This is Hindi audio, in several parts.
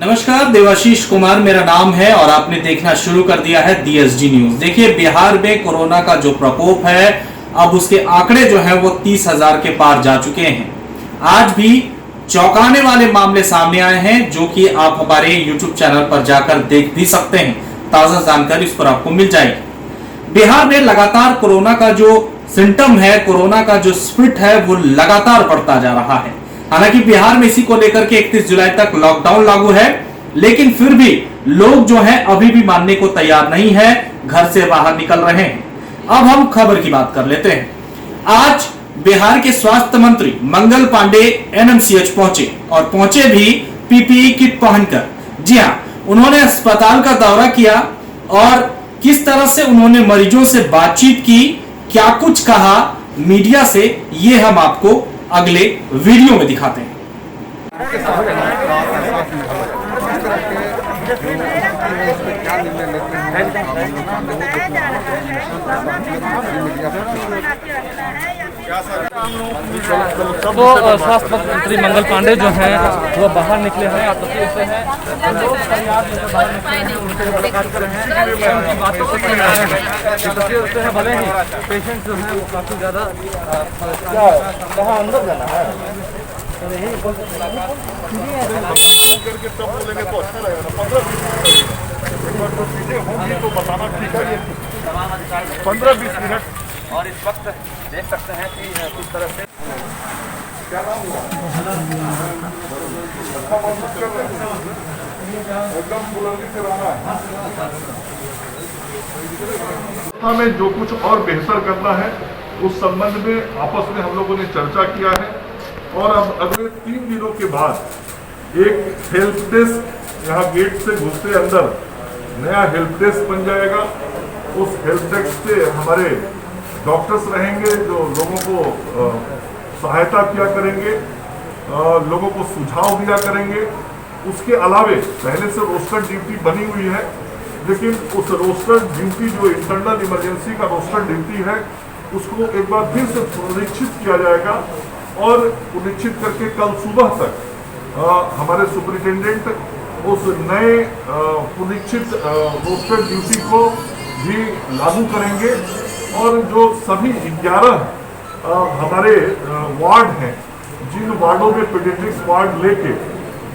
नमस्कार, देवाशीष कुमार मेरा नाम है और आपने देखना शुरू कर दिया है DSD न्यूज। देखिए, बिहार में कोरोना का जो प्रकोप है, अब उसके आंकड़े जो है वो 30,000 के पार जा चुके हैं। आज भी चौंकाने वाले मामले सामने आए हैं, जो कि आप हमारे YouTube चैनल पर जाकर देख भी सकते हैं। ताजा जानकारी इस पर आपको मिल जाएगी। बिहार में लगातार कोरोना का जो सिम्टम है, कोरोना का जो स्प्रिट है, वो लगातार बढ़ता जा रहा है। हालांकि बिहार में इसी को लेकर के 31 जुलाई तक लॉकडाउन लागू है, लेकिन फिर भी लोग जो है अभी भी मानने को तैयार नहीं है, घर से बाहर निकल रहे हैं। अब हम खबर की बात कर लेते हैं। आज बिहार के स्वास्थ्य मंत्री मंगल पांडे NMCH पहुंचे और पहुंचे भी PPE किट पहनकर। जी हां, उन्होंने अस्पताल का दौरा किया और किस तरह से उन्होंने मरीजों से बातचीत की, क्या कुछ कहा मीडिया से, ये हम आपको अगले वीडियो में दिखाते हैं। तो स्वास्थ्य मंत्री मंगल पांडे जो हैं वो बाहर निकले हैं, आप तस्वीर से हैं, तस्वीर से भले ही पेशेंट जो है वो काफी ज्यादा कहाँ अंदर जाना है करके सब बोलेंगे तो अच्छा लगेगा ना। 15-20 होंगी तो बताना ठीक है। 15-20 मिनट। और इस वक्त देख सकते हैं कि किस तरह से एकदम बुलंदी से रहना है। हमें जो कुछ और बेहतर करना है उस संबंध में आपस में हम लोगों ने चर्चा किया है और अब अगले 3 दिनों के बाद एक हेल्प डेस्क यहाँ गेट से घुसते अंदर नया हेल्प डेस्क बन जाएगा। उस हेल्प डेस्क से हमारे डॉक्टर्स रहेंगे जो लोगों को सहायता किया करेंगे, लोगों को सुझाव दिया करेंगे। उसके अलावे पहले से रोस्टर ड्यूटी बनी हुई है, लेकिन उस रोस्टर ड्यूटी जो इंटरनल इमरजेंसी का रोस्टर ड्यूटी है उसको एक बार फिर से पुनरीक्षित किया जाएगा और पुनरीक्षित करके कल सुबह तक हमारे सुपरिटेंडेंट उस नए पुनरीक्षित रोस्टर ड्यूटी को भी लागू करेंगे और जो सभी 11 हमारे वार्ड हैं, जिन वार्डों में पीडियाट्रिक्स वार्ड लेके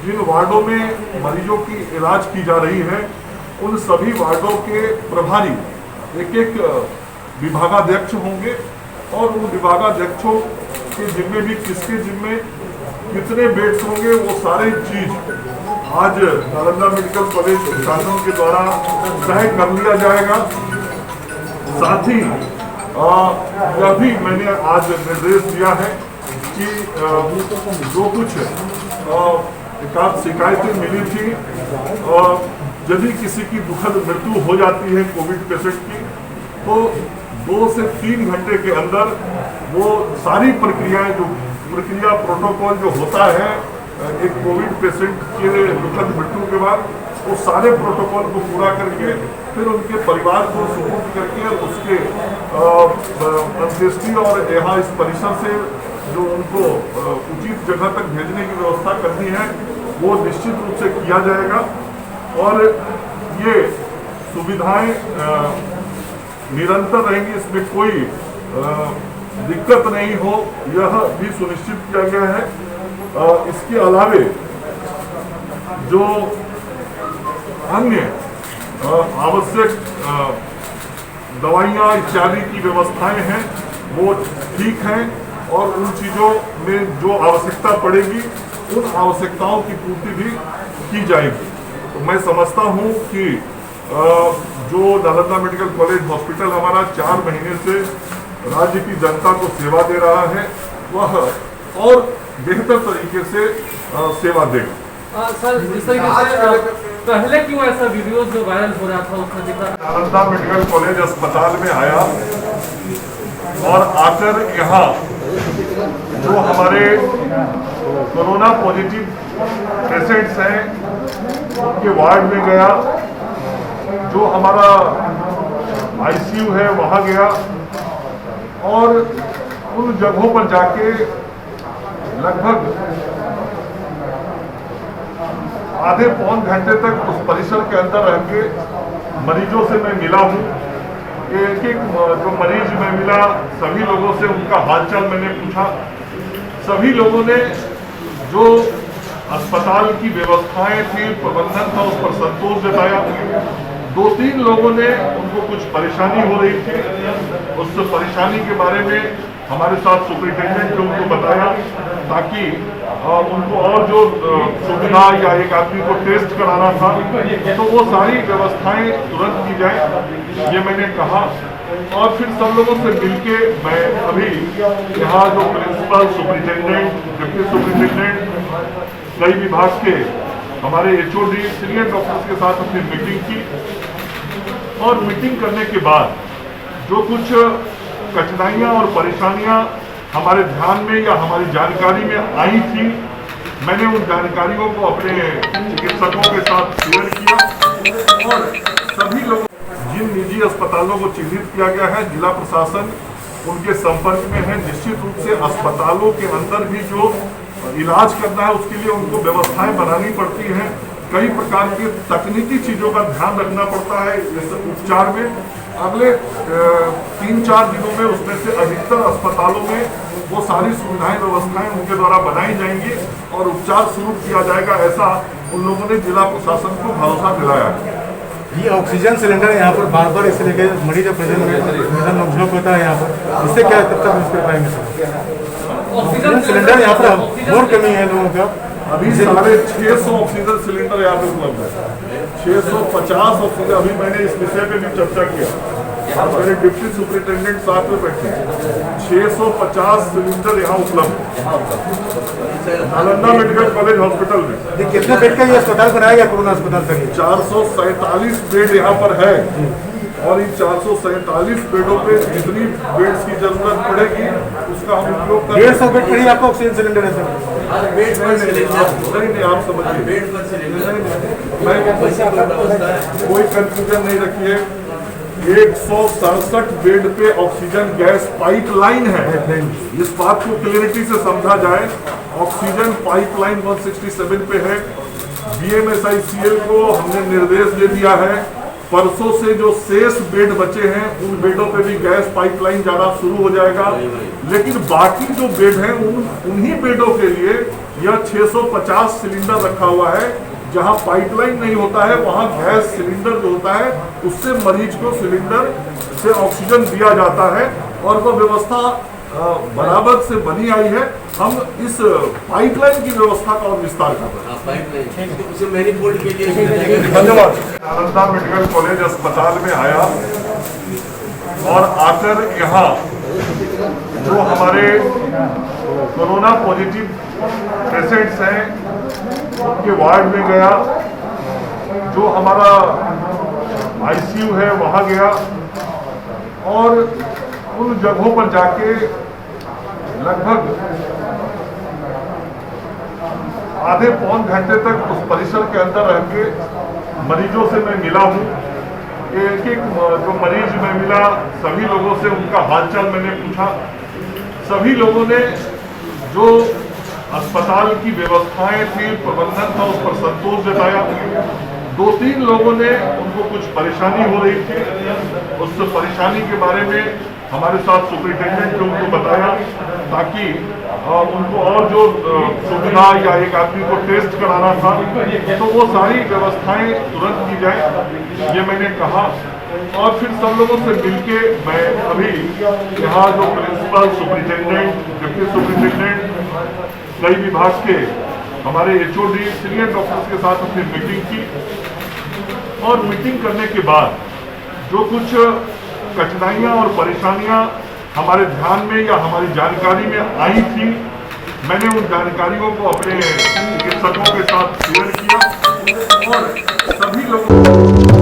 जिन वार्डों में मरीजों की इलाज की जा रही है, उन सभी वार्डों के प्रभारी एक विभागाध्यक्ष होंगे और उन विभागाध्यक्षों के जिम्मे भी किसके जिम्मे कितने बेड्स होंगे वो सारी चीज आज नालंदा मेडिकल कॉलेज प्रशासन के द्वारा तय कर लिया जाएगा। साथ ही यह भी मैंने आज निर्देश दिया है कि जो कुछ एकाध शिकायतें मिली थी, यदि किसी की दुखद मृत्यु हो जाती है कोविड पेशेंट की, तो 2 से 3 घंटे के अंदर वो सारी प्रक्रियाएं जो प्रक्रिया प्रोटोकॉल जो होता है एक कोविड पेशेंट के दुखद मृत्यु के बाद, वो सारे प्रोटोकॉल को पूरा करके फिर उनके परिवार को सुपुर्द करके उसके अंत्येष्टि और यहाँ इस परिसर से जो उनको उचित जगह तक भेजने की व्यवस्था करनी है वो निश्चित रूप से किया जाएगा और ये सुविधाएं निरंतर रहेंगी, इसमें कोई दिक्कत नहीं हो, यह भी सुनिश्चित किया गया है। इसके अलावे जो अन्य आवश्यक दवाइयाँ इत्यादि की व्यवस्थाएं हैं वो ठीक हैं और उन चीज़ों में जो आवश्यकता पड़ेगी उन आवश्यकताओं की पूर्ति भी की जाएगी। तो मैं समझता हूँ कि जो नालंदा मेडिकल कॉलेज हॉस्पिटल हमारा 4 महीने से राज्य की जनता को सेवा दे रहा है, वह और बेहतर तरीके से सेवा देगा। सर, जिस तरीके से पहले क्यों ऐसा वीडियो जो वायरल हो रहा था उसका जिक्र नालंदा मेडिकल कॉलेज अस्पताल में आया और आकर यहाँ जो हमारे कोरोना पॉजिटिव पेशेंट्स हैं उनके वार्ड में गया, जो हमारा ICU है वहाँ गया और उन जगहों पर जाके लगभग आधे पौन घंटे तक उस परिसर के अंदर रह के मरीजों से मैं मिला हूँ। एक एक जो मरीज मैं मिला सभी लोगों से उनका हालचाल मैंने पूछा। सभी लोगों ने जो अस्पताल की व्यवस्थाएं थी, प्रबंधन था, उस पर संतोष जताया। 2-3 लोगों ने उनको कुछ परेशानी हो रही थी, उस परेशानी के बारे में हमारे साथ सुपरिटेंडेंट ने उनको बताया ताकि उनको और जो सुविधा या एक आदमी को टेस्ट कराना था तो वो सारी व्यवस्थाएं तुरंत की जाए, ये मैंने कहा। और फिर सब लोगों से मिलके मैं अभी यहाँ जो प्रिंसिपल, सुपरिटेंडेंट, डिप्टी सुपरिटेंडेंट, कई विभाग के हमारे HOD, सीनियर डॉक्टर्स के साथ अपनी मीटिंग की। और मीटिंग करने के बाद जो कुछ कठिनाइयाँ और परेशानियाँ हमारे ध्यान में या हमारी जानकारी में आई थी, मैंने उन जानकारियों को अपने चिकित्सकों के साथ शेयर किया। और सभी लोग जिन निजी अस्पतालों को चिन्हित किया गया है, जिला प्रशासन उनके संपर्क में है। निश्चित रूप से अस्पतालों के अंदर भी जो इलाज करना है उसके लिए उनको व्यवस्थाएं बनानी पड़ती हैं। कई प्रकार की तकनीकी चीज़ों का ध्यान रखना पड़ता है इस उपचार में। अगले 3-4 दिनों में उसमें से अधिकतर अस्पतालों में वो सारी सुविधाएं, व्यवस्थाएं उनके द्वारा बनाई जाएंगी और उपचार शुरू किया जाएगा, ऐसा उन लोगों ने जिला प्रशासन को भरोसा दिलाया। ये ऑक्सीजन सिलेंडर यहाँ पर बार इसे लेके मरीज प्रेजेंट होता है यहाँ पर, इससे क्या तब तक यूज कर पाएंगे सर? ऑक्सीजन सिलेंडर यहाँ पर और कमी है लोगों का। अभी 650 ऑक्सीजन सिलेंडर यहाँ पे उपलब्ध है। 650 ऑक्सीजन। अभी मैंने इस विषय पे भी चर्चा किया, मेरे डिप्टी सुपरिटेंडेंट साथ में बैठे। 650 सिलेंडर यहाँ उपलब्ध है नालंदा मेडिकल कॉलेज हॉस्पिटल में। कितने बेड का ये अस्पताल बनाया गया कोरोना अस्पताल का? 447 बेड यहाँ पर है और इन 447 बेडों पे जितनी बेड्स की जरूरत पड़ेगी उसका हम उपयोग करेंगे। 150 बेड पर ही आपका ऑक्सीजन सिलेंडर है सर? नहीं, आप समझिए, कोई कंफ्यूजन नहीं रखिए। 167 बेड पे ऑक्सीजन गैस पाइपलाइन है, इस बात को क्लियरिटी से समझा जाए। ऑक्सीजन पाइपलाइन 167 पे है। BMSICL को हमने निर्देश दे दिया है, परसों से जो शेष बेड बचे हैं उन बेडों पे भी गैस पाइपलाइन जाना शुरू हो जाएगा। लेकिन बाकी जो बेड हैं उन्हीं बेडों के लिए यह 650 सिलेंडर रखा हुआ है। जहां पाइपलाइन नहीं होता है वहां गैस सिलेंडर जो होता है उससे मरीज को सिलेंडर से ऑक्सीजन दिया जाता है और वह व्यवस्था बराबर से बनी आई है। हम इस पाइपलाइन की व्यवस्था का और विस्तार कर रहे हैं। धन्यवाद। नालंदा मेडिकल कॉलेज अस्पताल में आया और आकर यहाँ जो हमारे कोरोना पॉजिटिव पेशेंट्स हैं उनके वार्ड में गया, जो हमारा ICU है वहाँ गया और उन जगहों पर जाके लगभग आधे पौन घंटे तक उस परिसर के अंदर रह के मरीजों से मैं मिला हूँ। एक एक जो मरीज मैं मिला सभी लोगों से उनका हालचाल मैंने पूछा। सभी लोगों ने जो अस्पताल की व्यवस्थाएं थी, प्रबंधन था, उस पर संतोष जताया। 2-3 लोगों ने उनको कुछ परेशानी हो रही थी, उस परेशानी के बारे में हमारे साथ सुपरिटेंडेंट ने उनको बताया ताकि उनको और जो सुविधा या एक आदमी को टेस्ट कराना था तो वो सारी व्यवस्थाएं तुरंत की जाए, ये मैंने कहा। और फिर सब लोगों से मिलके मैं अभी यहाँ जो प्रिंसिपल, सुपरिटेंडेंट, डिप्टी सुपरिटेंडेंट, कई विभाग के हमारे HOD, सीनियर डॉक्टर्स के साथ अपनी मीटिंग की। और मीटिंग करने के बाद जो कुछ कठिनाइयाँ और परेशानियाँ हमारे ध्यान में या हमारी जानकारी में आई थी, मैंने उन जानकारियों को अपने चिकित्सकों के साथ शेयर किया। और सभी लोगों